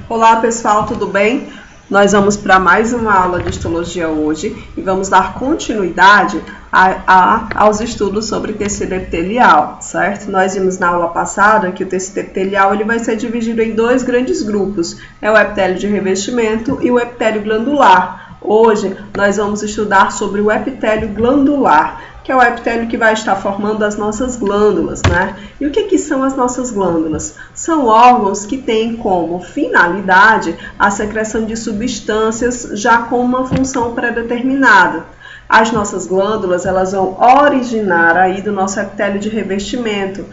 Olá pessoal, tudo bem? Nós vamos para mais uma aula de histologia hoje e vamos dar continuidade aos estudos sobre tecido epitelial, certo? Nós vimos na aula passada que o tecido epitelial ele vai ser dividido em dois grandes grupos, é o epitélio de revestimento e o epitélio glandular. Hoje nós vamos estudar sobre o epitélio glandular, que é o epitélio que vai estar formando as nossas glândulas, né? E o que são as nossas glândulas? São órgãos que têm como finalidade a secreção de substâncias já com uma função pré-determinada. As nossas glândulas, elas vão originar aí do nosso epitélio de revestimento,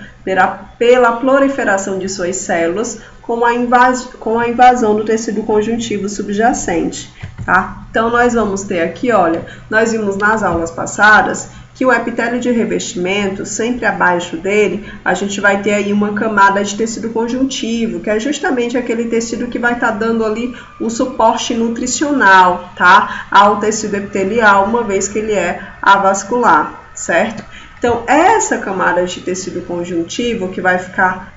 pela proliferação de suas células, com a invasão do tecido conjuntivo subjacente, tá? Então, nós vamos ter aqui, olha, nós vimos nas aulas passadas que o epitélio de revestimento, sempre abaixo dele, a gente vai ter aí uma camada de tecido conjuntivo, que é justamente aquele tecido que vai estar dando ali o suporte nutricional, tá? Ao tecido epitelial, uma vez que ele é avascular, certo? Então, essa camada de tecido conjuntivo, que vai ficar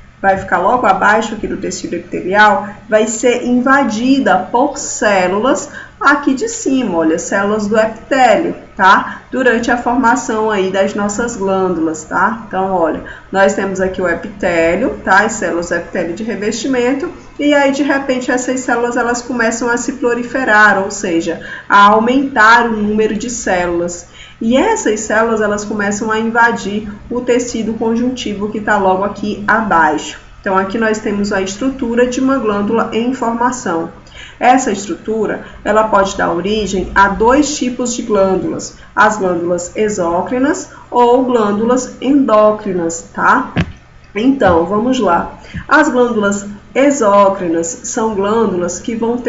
logo abaixo aqui do tecido epitelial, vai ser invadida por células aqui de cima, olha, células do epitélio, tá? Durante a formação aí das nossas glândulas, tá? Então, olha, nós temos aqui o epitélio, tá? As células do epitélio de revestimento, e aí, de repente, essas células, elas começam a se proliferar, ou seja, a aumentar o número de células. E essas células, elas começam a invadir o tecido conjuntivo que está logo aqui abaixo. Então, aqui nós temos a estrutura de uma glândula em formação. Essa estrutura, ela pode dar origem a dois tipos de glândulas, as glândulas exócrinas ou glândulas endócrinas, tá? Então, vamos lá. As glândulas exócrinas são glândulas que vão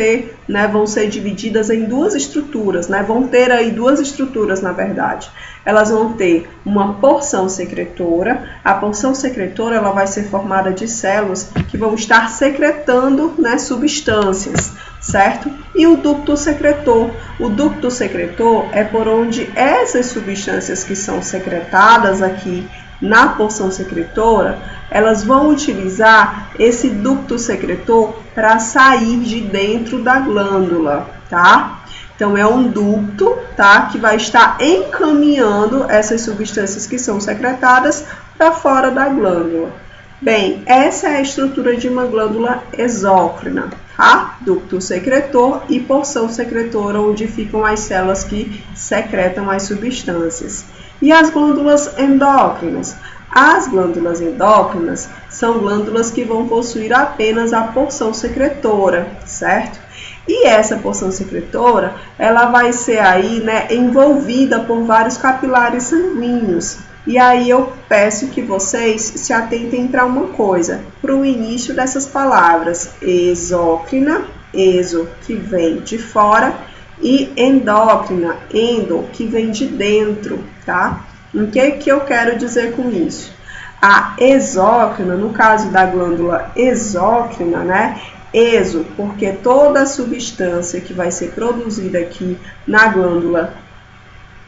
ser divididas em duas estruturas, né? Vão ter aí duas estruturas, na verdade. Elas vão ter uma porção secretora. A porção secretora, ela vai ser formada de células que vão estar secretando, né, substâncias, certo? E o ducto secretor. O ducto secretor é por onde essas substâncias que são secretadas aqui na porção secretora, elas vão utilizar esse ducto secretor para sair de dentro da glândula, tá? Então, é um ducto, tá? Que vai estar encaminhando essas substâncias que são secretadas para fora da glândula. Bem, essa é a estrutura de uma glândula exócrina, tá? Ducto secretor e porção secretora, onde ficam as células que secretam as substâncias. E as glândulas endócrinas? As glândulas endócrinas são glândulas que vão possuir apenas a porção secretora, certo? E essa porção secretora, ela vai ser aí, né, envolvida por vários capilares sanguíneos. E aí eu peço que vocês se atentem para uma coisa, para o início dessas palavras, exócrina, exo, que vem de fora, e endócrina, endo, que vem de dentro, tá? O que eu quero dizer com isso? A exócrina, no caso da glândula exócrina, né? Exo, porque toda a substância que vai ser produzida aqui na glândula,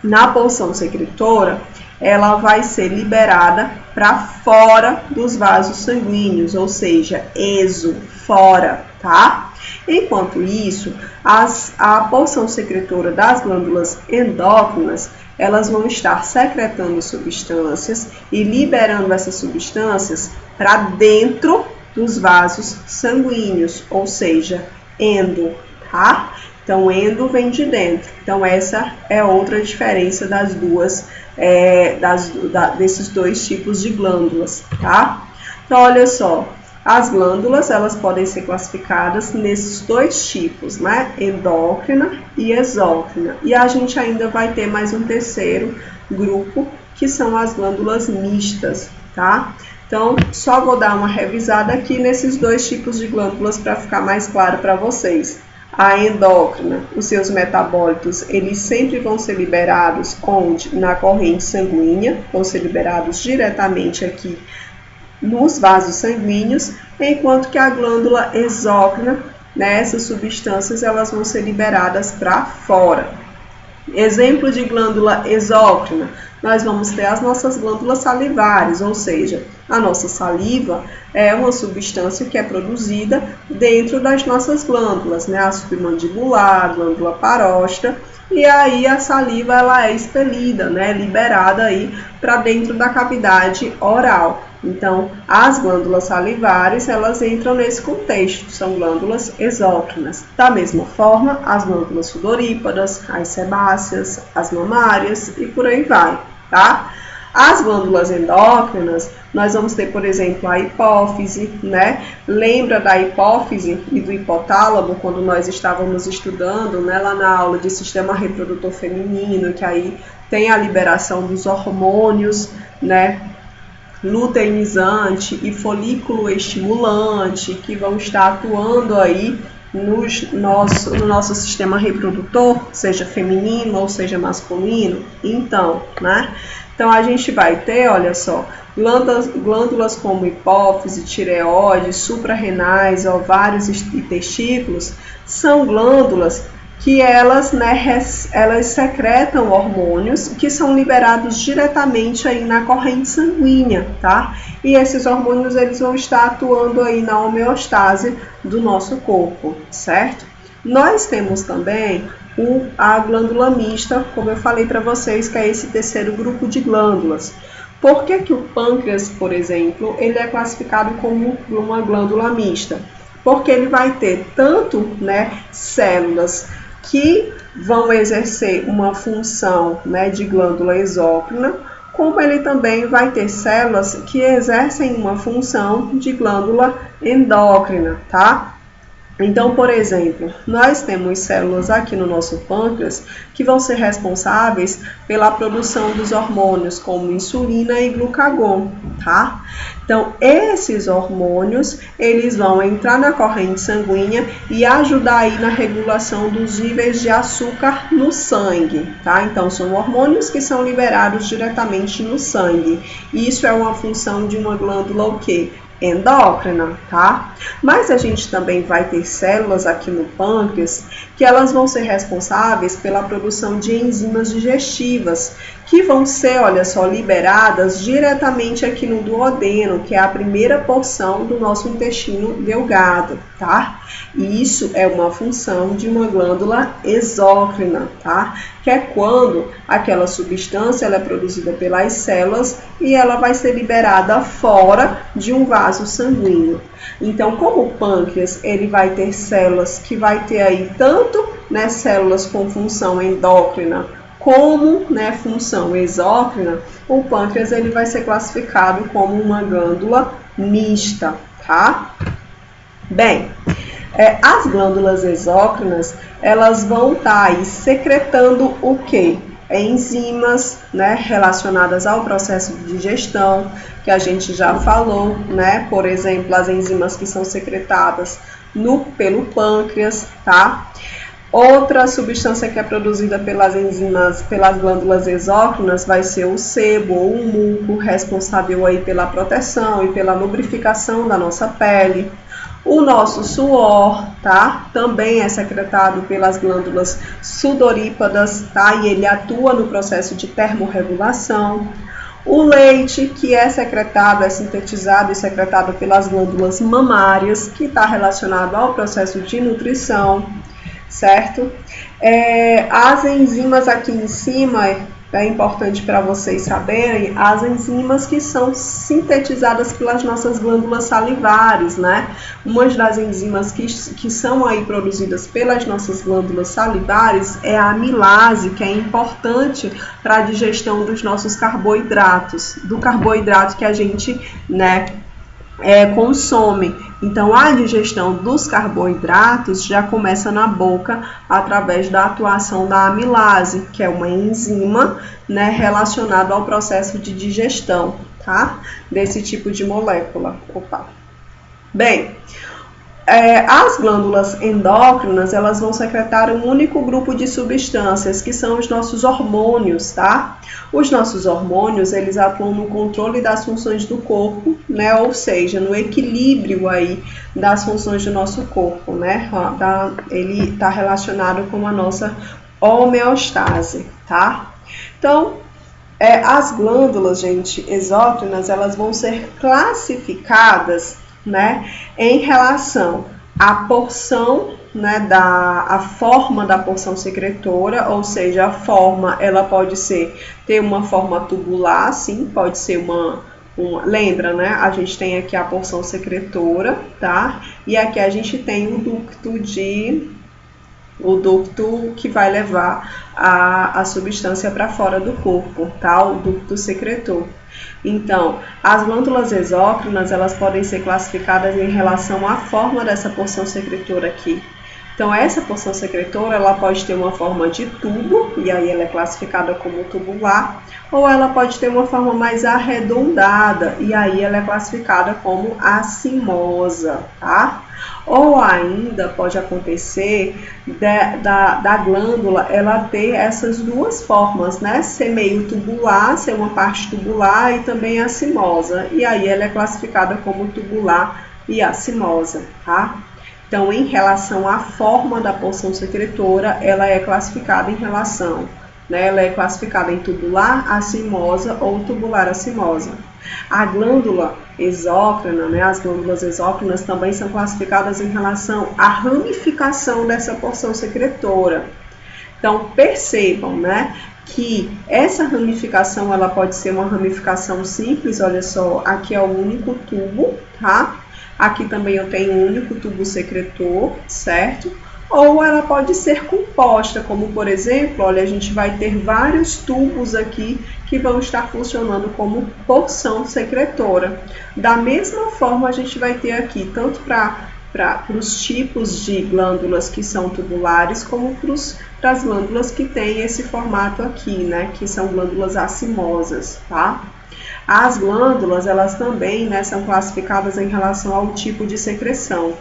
na porção secretora, ela vai ser liberada para fora dos vasos sanguíneos, ou seja, exo, fora, tá? Enquanto isso, a porção secretora das glândulas endócrinas, elas vão estar secretando substâncias e liberando essas substâncias para dentro dos vasos sanguíneos, ou seja, endo, tá? Então, endo vem de dentro. Então, essa é outra diferença das duas, desses dois tipos de glândulas, tá? Então, olha só, as glândulas, elas podem ser classificadas nesses dois tipos, né? Endócrina e exócrina. E a gente ainda vai ter mais um terceiro grupo, que são as glândulas mistas, tá? Então, só vou dar uma revisada aqui nesses dois tipos de glândulas para ficar mais claro para vocês. A endócrina, os seus metabólitos, eles sempre vão ser liberados onde? Na corrente sanguínea, vão ser liberados diretamente aqui nos vasos sanguíneos, enquanto que a glândula exócrina, né, essas substâncias, elas vão ser liberadas para fora. Exemplo de glândula exócrina, nós vamos ter as nossas glândulas salivares, ou seja, a nossa saliva é uma substância que é produzida dentro das nossas glândulas, né? A submandibular, a glândula paróstita, e aí a saliva ela é expelida, né? Liberada aí para dentro da cavidade oral. Então, as glândulas salivares, elas entram nesse contexto, são glândulas exócrinas. Da mesma forma, as glândulas sudoríparas, as sebáceas, as mamárias e por aí vai, tá? As glândulas endócrinas, nós vamos ter, por exemplo, a hipófise, né? Lembra da hipófise e do hipotálamo, quando nós estávamos estudando, né, lá na aula de sistema reprodutor feminino, que aí tem a liberação dos hormônios, né? Luteinizante e folículo estimulante, que vão estar atuando aí no nosso sistema reprodutor, seja feminino ou seja masculino. Então, né? Então a gente vai ter, olha só, glândulas como hipófise, tireoide, suprarrenais, ovários e testículos, são glândulas que elas, né, elas secretam hormônios que são liberados diretamente aí na corrente sanguínea, tá? E esses hormônios eles vão estar atuando aí na homeostase do nosso corpo, certo? Nós temos também a glândula mista, como eu falei para vocês, que é esse terceiro grupo de glândulas. Por que o pâncreas, por exemplo, ele é classificado como uma glândula mista? Porque ele vai ter tanto, né, células que vão exercer uma função, né, de glândula exócrina, como ele também vai ter células que exercem uma função de glândula endócrina, tá? Então, por exemplo, nós temos células aqui no nosso pâncreas que vão ser responsáveis pela produção dos hormônios como insulina e glucagon, tá? Então, esses hormônios, eles vão entrar na corrente sanguínea e ajudar aí na regulação dos níveis de açúcar no sangue, tá? Então, são hormônios que são liberados diretamente no sangue. Isso é uma função de uma glândula o quê? Endócrina, tá? Mas a gente também vai ter células aqui no pâncreas que elas vão ser responsáveis pela produção de enzimas digestivas, que vão ser, olha só, liberadas diretamente aqui no duodeno, que é a primeira porção do nosso intestino delgado, tá? E isso é uma função de uma glândula exócrina, tá? Que é quando aquela substância ela é produzida pelas células e ela vai ser liberada fora de um vaso sanguíneo. Então, como o pâncreas ele vai ter células que vai ter aí tanto, né, células com função endócrina como, né, função exócrina, o pâncreas ele vai ser classificado como uma glândula mista, tá? Bem, as glândulas exócrinas, elas vão estar aí secretando o quê? Enzimas, né, relacionadas ao processo de digestão, que a gente já falou, né? Por exemplo, as enzimas que são secretadas pelo pâncreas, tá? Outra substância que é produzida pelas enzimas, pelas glândulas exócrinas, vai ser o sebo ou o muco, responsável aí pela proteção e pela lubrificação da nossa pele. O nosso suor, tá? Também é secretado pelas glândulas sudorípadas, tá? E ele atua no processo de termorregulação. O leite, que é secretado, é sintetizado e secretado pelas glândulas mamárias, que está relacionado ao processo de nutrição, certo? As enzimas aqui em cima, é importante para vocês saberem, as enzimas que são sintetizadas pelas nossas glândulas salivares, né? Umas das enzimas que são aí produzidas pelas nossas glândulas salivares é a amilase, que é importante para a digestão dos nossos carboidratos, do carboidrato que a gente, né, consome. Então, a digestão dos carboidratos já começa na boca através da atuação da amilase, que é uma enzima, né, relacionada ao processo de digestão, tá? Desse tipo de molécula. Bem, as glândulas endócrinas, elas vão secretar um único grupo de substâncias, que são os nossos hormônios, tá? Os nossos hormônios, eles atuam no controle das funções do corpo, né? Ou seja, no equilíbrio aí das funções do nosso corpo, né? Ele está relacionado com a nossa homeostase, tá? Então, as glândulas, gente, exócrinas, elas vão ser classificadas, né, em relação à porção, né, a forma da porção secretora, ou seja, a forma, ela pode ter uma forma tubular, sim, pode ser lembra, né, a gente tem aqui a porção secretora, tá? E aqui a gente tem o ducto que vai levar a substância para fora do corpo, tá? O ducto secretor. Então, as glândulas exócrinas, elas podem ser classificadas em relação à forma dessa porção secretora aqui. Então, essa porção secretora, ela pode ter uma forma de tubo, e aí ela é classificada como tubular, ou ela pode ter uma forma mais arredondada, e aí ela é classificada como acimosa, tá? Ou ainda pode acontecer da glândula ela ter essas duas formas, né? Ser meio tubular, ser uma parte tubular e também acimosa. E aí ela é classificada como tubular e acimosa, tá? Então, em relação à forma da porção secretora, ela é classificada em relação, né? Ela é classificada em tubular acimosa ou tubular acimosa. A glândula exócrina, né, as glândulas exócrinas também são classificadas em relação à ramificação dessa porção secretora. Então, percebam, né, que essa ramificação ela pode ser uma ramificação simples, olha só, aqui é o único tubo, tá? Aqui também eu tenho um único tubo secretor, certo? Ou ela pode ser composta, como por exemplo, olha, a gente vai ter vários tubos aqui que vão estar funcionando como porção secretora. Da mesma forma, a gente vai ter aqui, tanto para os tipos de glândulas que são tubulares, como para as glândulas que têm esse formato aqui, né, que são glândulas acimosas, tá? As glândulas, elas também, né, são classificadas em relação ao tipo de secreção.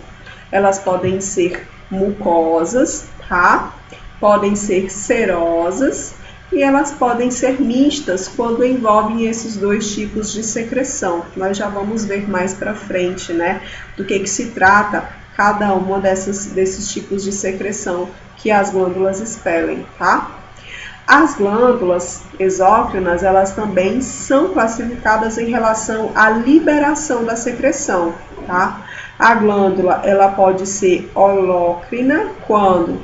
Elas podem ser mucosas, tá? Podem ser serosas e elas podem ser mistas quando envolvem esses dois tipos de secreção. Nós já vamos ver mais para frente, né, do que se trata cada uma desses tipos de secreção que as glândulas expelem, tá? As glândulas exócrinas, elas também são classificadas em relação à liberação da secreção, tá? A glândula, ela pode ser holócrina quando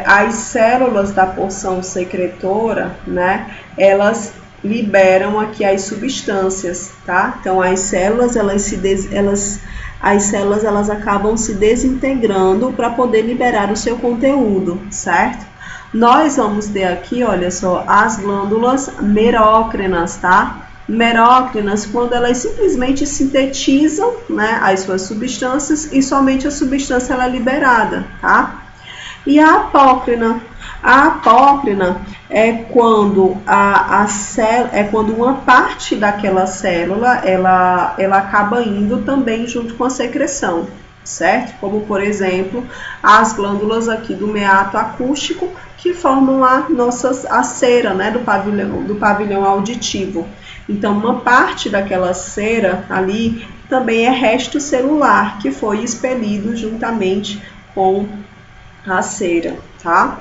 as células da porção secretora, né, elas liberam aqui as substâncias, tá? Então, as células, elas acabam se desintegrando para poder liberar o seu conteúdo, certo? Nós vamos ter aqui, olha só, as glândulas merócrinas, tá? Merócrinas, quando elas simplesmente sintetizam, né, as suas substâncias e somente a substância ela é liberada, tá? E a apócrina. A apócrina é quando quando uma parte daquela célula ela acaba indo também junto com a secreção, certo? Como por exemplo, as glândulas aqui do meato acústico que formam a cera, né, do pavilhão auditivo. Então, uma parte daquela cera ali também é resto celular, que foi expelido juntamente com a cera, tá?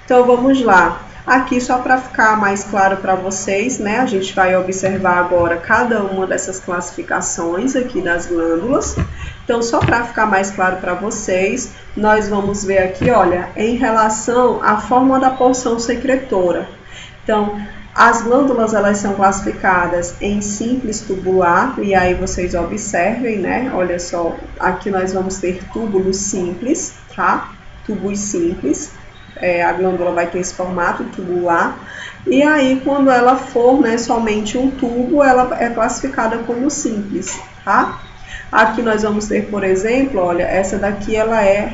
Então, vamos lá. Aqui, só para ficar mais claro para vocês, né, a gente vai observar agora cada uma dessas classificações aqui das glândulas. Então, só para ficar mais claro para vocês, nós vamos ver aqui, olha, em relação à forma da porção secretora. Então, as glândulas, elas são classificadas em simples tubular, e aí vocês observem, né, olha só, aqui nós vamos ter túbulos simples, tá? Tubos simples. A glândula vai ter esse formato tubular, e aí quando ela for, né, somente um tubo, ela é classificada como simples, tá? Aqui nós vamos ter, por exemplo, olha, essa daqui ela é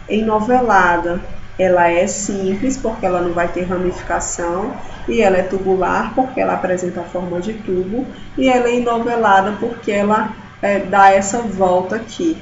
enovelada, ela é simples porque ela não vai ter ramificação, e ela é tubular porque ela apresenta a forma de tubo, e ela é enovelada porque ela dá essa volta aqui.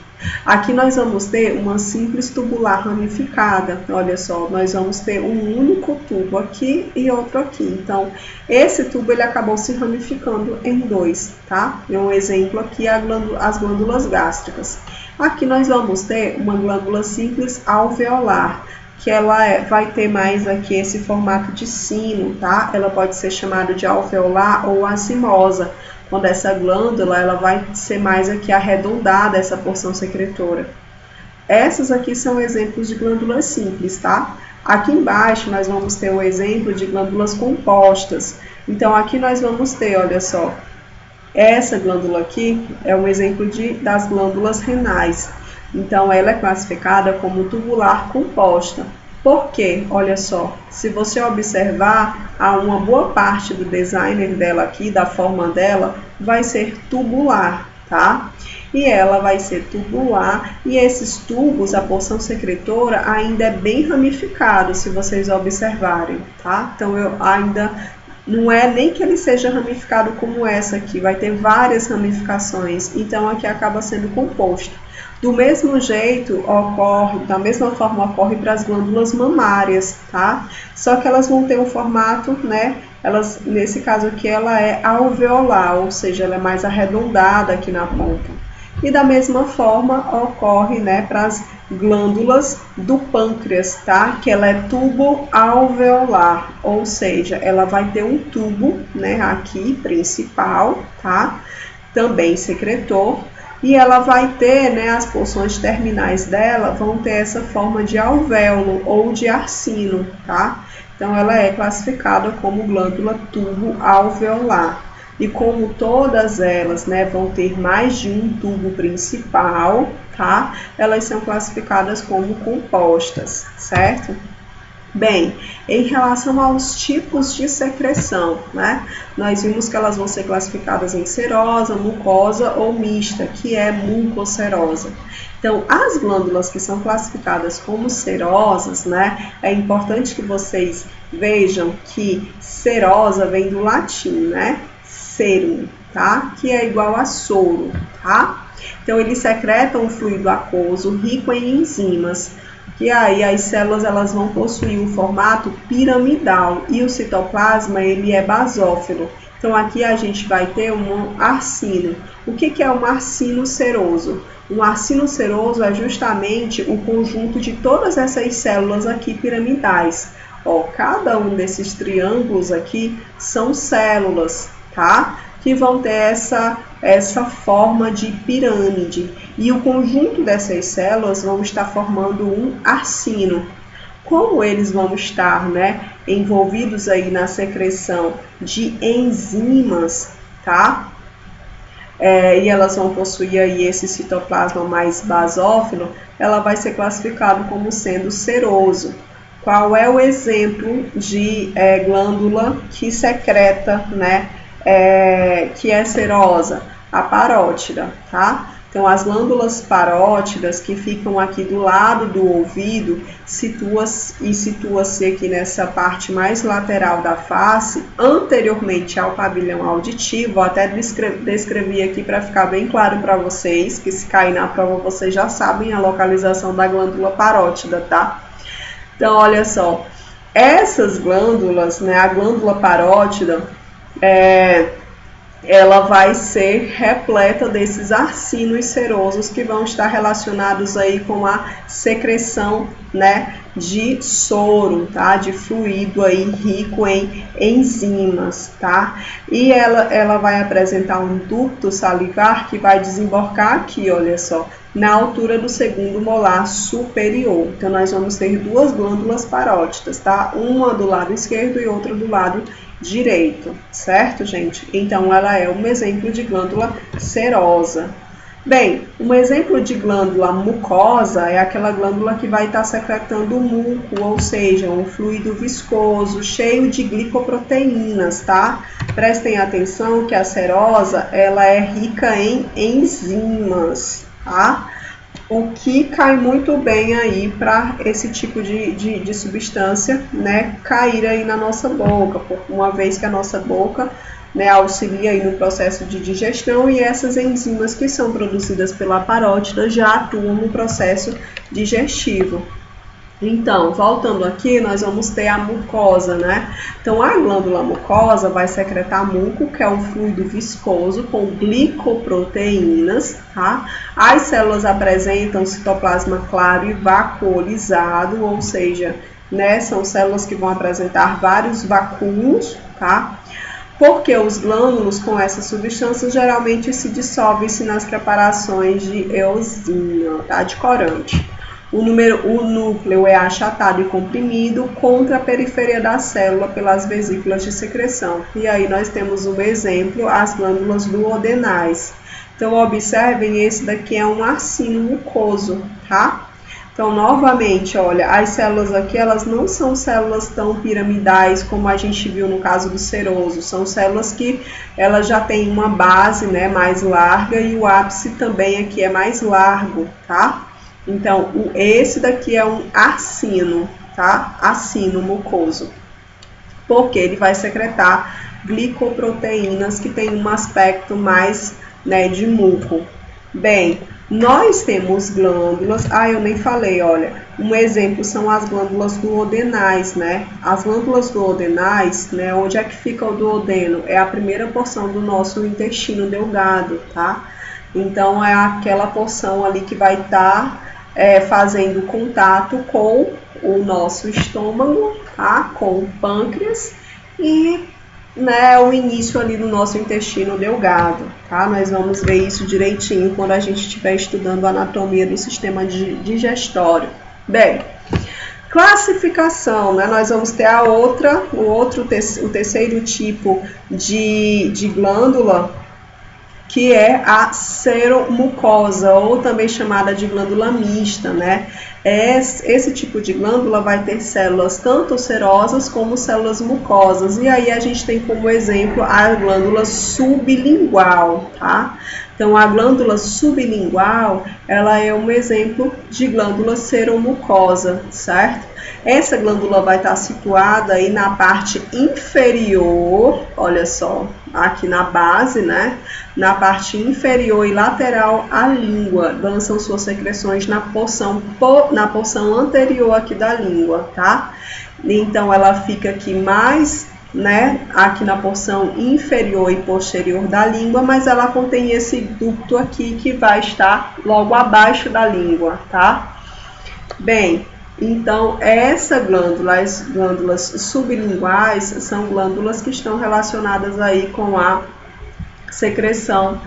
Aqui nós vamos ter uma simples tubular ramificada, olha só, nós vamos ter um único tubo aqui e outro aqui. Então, esse tubo ele acabou se ramificando em dois, tá? É um exemplo aqui, as glândulas gástricas. Aqui nós vamos ter uma glândula simples alveolar, que ela vai ter mais aqui esse formato de sino, tá? Ela pode ser chamada de alveolar ou acimosa, quando essa glândula ela vai ser mais aqui arredondada, essa porção secretora. Essas aqui são exemplos de glândulas simples, tá? Aqui embaixo nós vamos ter o exemplo de glândulas compostas. Então aqui nós vamos ter, olha só, essa glândula aqui é um exemplo das glândulas renais. Então ela é classificada como tubular composta. Por quê? Olha só, se você observar, há uma boa parte do designer dela aqui, da forma dela, vai ser tubular, tá? E ela vai ser tubular, e esses tubos, a porção secretora, ainda é bem ramificado, se vocês observarem, tá? Então, não é nem que ele seja ramificado como essa aqui, vai ter várias ramificações, então aqui acaba sendo composto. Do mesmo jeito, da mesma forma ocorre para as glândulas mamárias, tá? Só que elas vão ter um formato, né? Nesse caso aqui, ela é alveolar, ou seja, ela é mais arredondada aqui na ponta. E da mesma forma ocorre, né, para as glândulas do pâncreas, tá? Que ela é tubo alveolar, ou seja, ela vai ter um tubo, né, aqui principal, tá? Também secretor, e ela vai ter, né, as porções terminais dela vão ter essa forma de alvéolo ou de arcino, tá? Então ela é classificada como glândula tubo alveolar. E como todas elas, né, vão ter mais de um tubo principal, tá? Elas são classificadas como compostas, certo? Bem, em relação aos tipos de secreção, né? Nós vimos que elas vão ser classificadas em serosa, mucosa ou mista, que é mucocerosa. Então, as glândulas que são classificadas como serosas, né? É importante que vocês vejam que serosa vem do latim, né? Serum, tá? Que é igual a soro, tá? Então, eles secretam um fluido aquoso rico em enzimas. E aí as células elas vão possuir um formato piramidal e o citoplasma ele é basófilo. Então aqui a gente vai ter um arcino. O que é um arcino seroso? Um arcino seroso é justamente o conjunto de todas essas células aqui piramidais. Ó, cada um desses triângulos aqui são células, tá? Que vão ter essa forma de pirâmide. E o conjunto dessas células vão estar formando um arcino. Como eles vão estar, né, envolvidos aí na secreção de enzimas, tá? E elas vão possuir aí esse citoplasma mais basófilo, ela vai ser classificado como sendo seroso. Qual é o exemplo de glândula que secreta, né? Que é serosa? A parótida, tá? Então, as glândulas parótidas que ficam aqui do lado do ouvido, situa-se aqui nessa parte mais lateral da face, anteriormente ao pavilhão auditivo. Até descrevi aqui para ficar bem claro para vocês, que se cair na prova vocês já sabem a localização da glândula parótida, tá? Então, olha só, essas glândulas, né, a glândula parótida, ela vai ser repleta desses arcinos serosos que vão estar relacionados aí com a secreção, né, de soro, tá? De fluido aí rico em enzimas, tá? E ela vai apresentar um ducto salivar que vai desembocar aqui, olha só, na altura do segundo molar superior. Então, nós vamos ter duas glândulas parótidas, tá? Uma do lado esquerdo e outra do lado direito, certo, gente? Então, ela é um exemplo de glândula serosa. Bem, um exemplo de glândula mucosa é aquela glândula que vai estar secretando muco, ou seja, um fluido viscoso, cheio de glicoproteínas, tá? Prestem atenção que a serosa, ela é rica em enzimas, tá? O que cai muito bem aí para esse tipo de substância, né, cair aí na nossa boca, uma vez que a nossa boca, né, auxilia aí no processo de digestão e essas enzimas que são produzidas pela parótida já atuam no processo digestivo. Então, voltando aqui, nós vamos ter a mucosa, né? Então, a glândula mucosa vai secretar muco, que é um fluido viscoso com glicoproteínas, tá? As células apresentam citoplasma claro e vacuolizado, ou seja, né, são células que vão apresentar vários vacúolos, tá? Porque os glândulos com essas substâncias geralmente se dissolvem-se nas preparações de eosina, tá? De corante. O núcleo é achatado e comprimido contra a periferia da célula pelas vesículas de secreção. E aí nós temos um exemplo, as glândulas duodenais. Então, observem, esse daqui é um arcino mucoso, tá? Então, novamente, olha, as células aqui, elas não são células tão piramidais como a gente viu no caso do seroso. São células que elas já têm uma base, né, mais larga e o ápice também aqui é mais largo, tá? Então, esse daqui é um arcino, tá? Arcino mucoso. Porque ele vai secretar glicoproteínas que tem um aspecto mais, né, de muco. Bem, nós temos glândulas, eu nem falei, olha, um exemplo são as glândulas duodenais, né? As glândulas duodenais, né, onde é que fica o duodeno? É a primeira porção do nosso intestino delgado, tá? Então, é aquela porção ali que vai estar fazendo contato com o nosso estômago, tá? Com o pâncreas e, né, o início ali do nosso intestino delgado, tá? Nós vamos ver isso direitinho quando a gente estiver estudando a anatomia do sistema digestório. Bem, classificação, né? Nós vamos ter o terceiro tipo de glândula, que é a seromucosa, ou também chamada de glândula mista, né? Esse tipo de glândula vai ter células tanto serosas como células mucosas, e aí a gente tem como exemplo a glândula sublingual, tá? Então, a glândula sublingual, ela é um exemplo de glândula seromucosa, certo? Essa glândula vai estar situada aí na parte inferior, olha só, aqui na base, né? Na parte inferior e lateral à língua, lançam suas secreções na porção anterior aqui da língua, tá? Então, ela fica aqui mais, né, aqui na porção inferior e posterior da língua, mas ela contém esse ducto aqui que vai estar logo abaixo da língua, tá? Bem, então essa glândula, as glândulas sublinguais, são glândulas que estão relacionadas aí com a secreção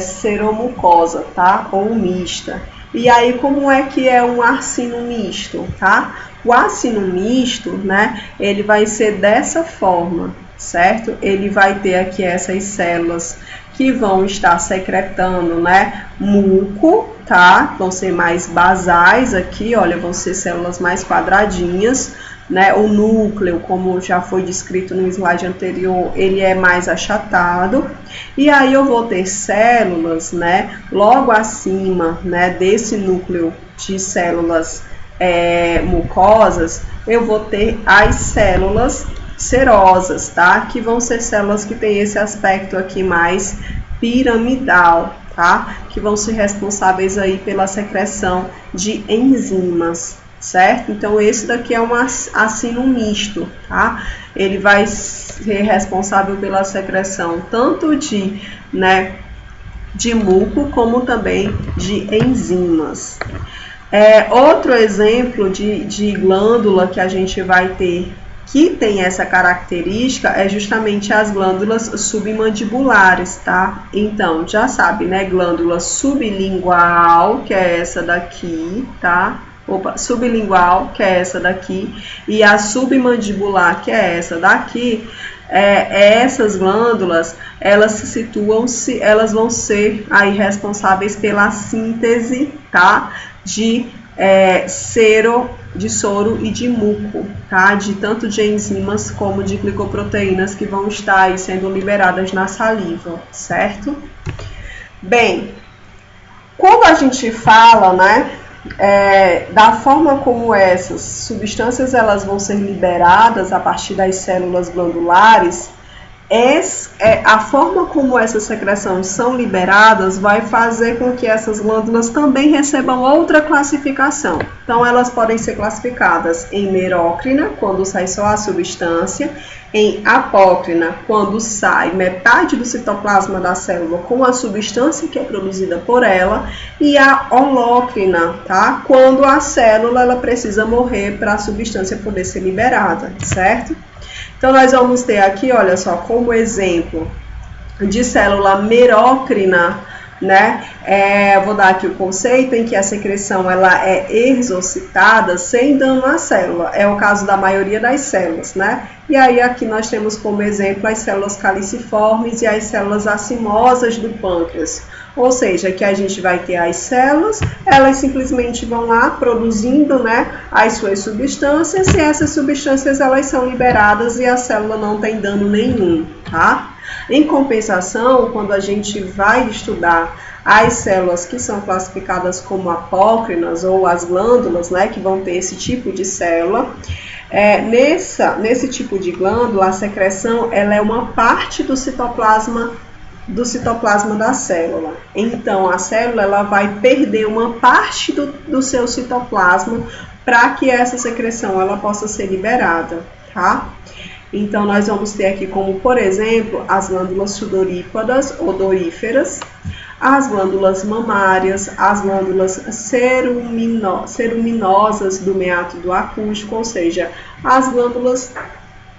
seromucosa, tá? Ou mista. E aí, como é que é um arcino misto, tá? O arcino misto, né, ele vai ser dessa forma, certo? Ele vai ter aqui essas células que vão estar secretando, né, muco, tá? Vão ser mais basais aqui, olha, vão ser células mais quadradinhas, né? O núcleo, como já foi descrito no slide anterior, ele é mais achatado. E aí eu vou ter células, né, logo acima, né, desse núcleo de células mucosas, eu vou ter as células serosas, tá? Que vão ser células que têm esse aspecto aqui mais piramidal, tá? Que vão ser responsáveis aí pela secreção de enzimas, certo? Então, esse daqui é um arcino misto, tá? Ele vai ser responsável pela secreção tanto de muco, como também de enzimas. Outro exemplo de glândula que a gente vai ter que tem essa característica é justamente as glândulas submandibulares, tá? Então, já sabe, né? Glândula sublingual, que é essa daqui, tá? Sublingual, que é essa daqui, e a submandibular, que é essa daqui. Essas glândulas, elas se situam, elas vão ser aí responsáveis pela síntese, tá? De soro e de muco, tá? Tanto de enzimas como de glicoproteínas que vão estar aí sendo liberadas na saliva, certo? Bem, quando a gente fala, né, da forma como essas substâncias elas vão ser liberadas a partir das células glandulares, A forma como essas secreções são liberadas vai fazer com que essas glândulas também recebam outra classificação. Então, elas podem ser classificadas em merócrina, quando sai só a substância, em apócrina, quando sai metade do citoplasma da célula com a substância que é produzida por ela, e a holócrina, tá? Quando a célula ela precisa morrer para a substância poder ser liberada, certo? Então, nós vamos ter aqui, olha só, como exemplo de célula merócrina, né? Vou dar aqui o conceito em que a secreção ela é exocitada sem dano à célula. É o caso da maioria das células, né? E aí aqui nós temos como exemplo as células caliciformes e as células acimosas do pâncreas. Ou seja, que a gente vai ter as células, elas simplesmente vão lá produzindo, né, as suas substâncias, e essas substâncias elas são liberadas e a célula não tem dano nenhum, tá? Em compensação, quando a gente vai estudar as células que são classificadas como apócrinas ou as glândulas, né, que vão ter esse tipo de célula, nesse tipo de glândula, a secreção ela é uma parte do citoplasma da célula. Então, a célula ela vai perder uma parte do seu citoplasma para que essa secreção ela possa ser liberada, tá? Então, nós vamos ter aqui como, por exemplo, as glândulas sudoríparas, odoríferas, as glândulas mamárias, as glândulas ceruminosas do meato do acústico, ou seja, as glândulas,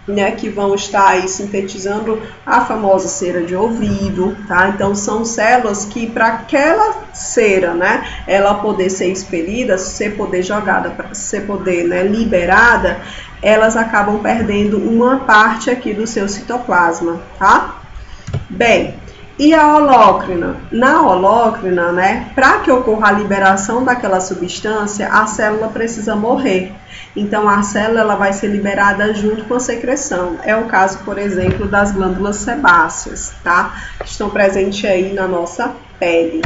né, que vão estar aí sintetizando a famosa cera de ouvido, tá? Então, são células que para aquela cera, né, ela poder ser expelida, ser poder jogada, ser poder, né, liberada, elas acabam perdendo uma parte aqui do seu citoplasma, tá? Bem, e a holócrina? Na holócrina, né, para que ocorra a liberação daquela substância, a célula precisa morrer. Então, a célula ela vai ser liberada junto com a secreção. É o caso, por exemplo, das glândulas sebáceas, tá? Que estão presentes aí na nossa pele.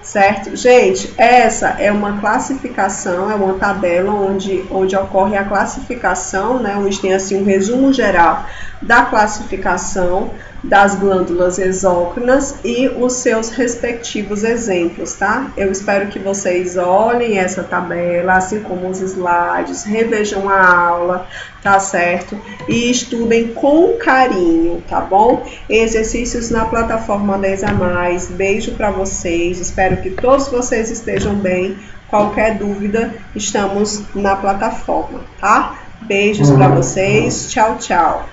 Certo? Gente, essa é uma classificação, é uma tabela onde ocorre a classificação, né? Onde tem assim um resumo geral da classificação das glândulas exócrinas e os seus respectivos exemplos, tá? Eu espero que vocês olhem essa tabela, assim como os slides, revejam a aula, tá certo? E estudem com carinho, tá bom? Exercícios na plataforma 10+. Beijo para vocês, espero que todos vocês estejam bem. Qualquer dúvida, estamos na plataforma, tá? Beijos para vocês, tchau, tchau.